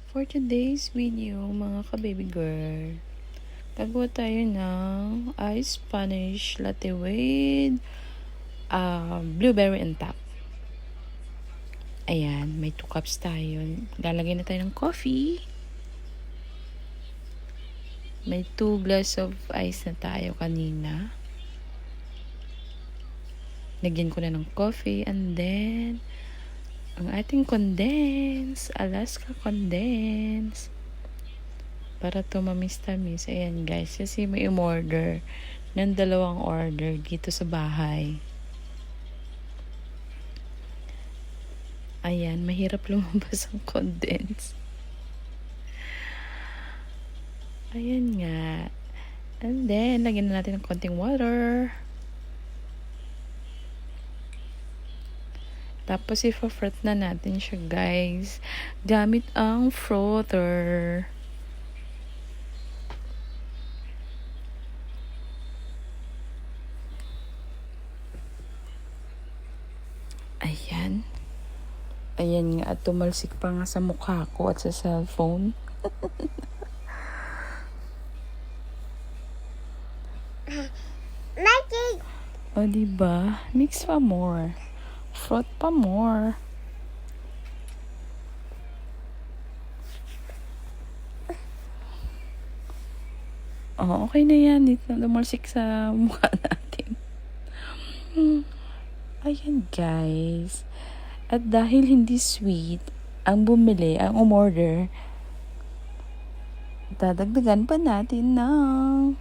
For today's video, mga ka-baby girl, gagawa tayo ng ice Spanish latte with blueberry and top. Ayan, may 2 cups tayo. Lalagay na tayo ng coffee. May 2 glass of ice na tayo kanina. Lagyan ko na ng coffee and then ang ating condense, Alaska condense. Para tumamis-tamis. Ayan guys, kasi may umorder ng 2 order dito sa bahay. Ayan, mahirap lumabas ang condense. Ayan nga. And then, lagyan na natin ng konting water. Tapos, i-froth na natin siya guys. Gamit ang frother. Ayan. Ayan nga, at tumalsik pa nga sa mukha ko at sa cellphone. O, diba? Mix pa more. Froth pa more. Oh, okay na yan. Dito na tumalsik sa mukha natin. Ayan, guys. At dahil hindi sweet, ang bumili, ang umorder, dadagdagan pa natin ng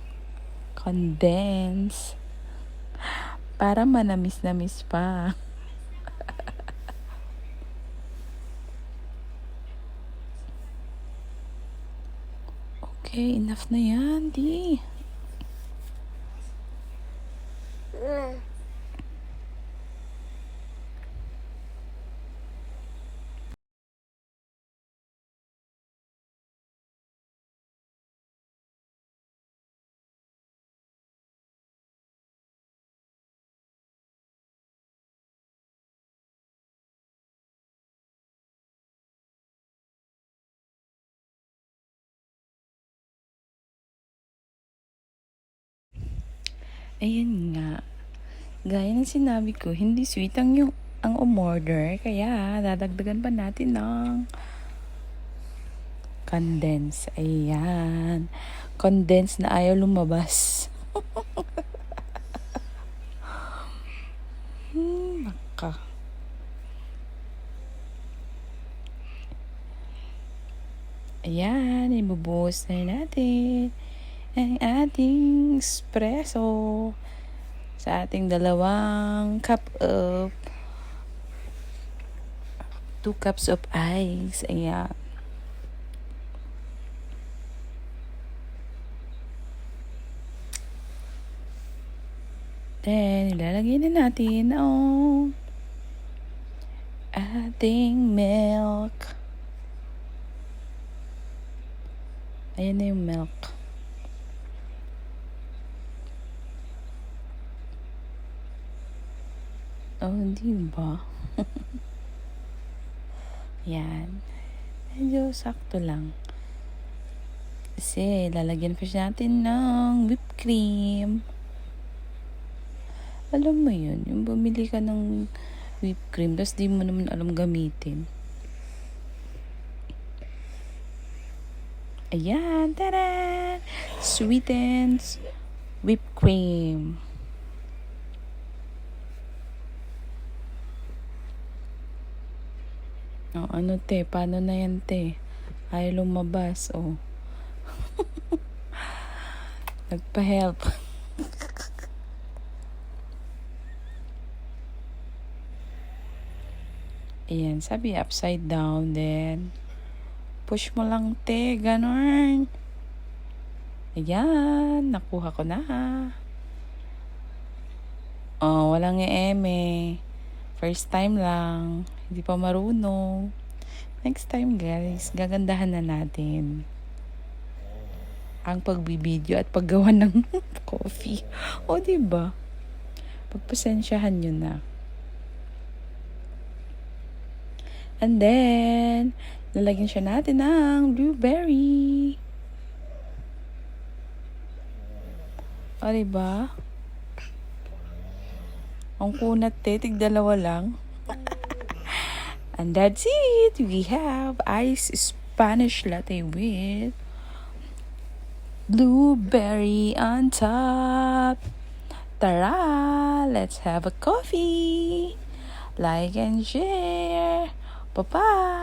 condense para manamis-namis pa. Okay, enough na yan, di. Ayan nga. Gaya ng sinabi ko, hindi sweet ang umorder. Kaya, dadagdagan pa natin ng condense. Ayan. Condense na ayaw lumabas. Naka. Ayan, ibubuhos na natin ang ating espresso sa ating 2 cup of 2 cups of ice. Ayan. Then, ilalagay na natin ang ating milk. Ayan na yung milk. Oh, di ba? Yan. Medyo sakto lang. Kasi, lalagyan pa siya natin ng whipped cream. Alam mo yun, yung bumili ka ng whipped cream, tapos di mo naman alam gamitin. Ayan, tada! Sweetened whipped cream. Oh, ano te? Paano na yan te? Ayaw lumabas, oh. Nagpa-help. Ayan, sabi upside down, then push mo lang te, ganun. Ayan, nakuha ko na. Oh, walang eme. First time lang. Hindi pa marunong. Next time guys, gagandahan na natin ang pagbibideo at paggawa ng coffee. O, diba? Pagpasensyahan nyo na. And then, Lalagyan siya natin ng blueberry. O, diba? Ang kunat tig-dalawa lang. And that's it. We have iced Spanish latte with blueberry on top. Tara, let's have a coffee. Like and share. Bye-bye.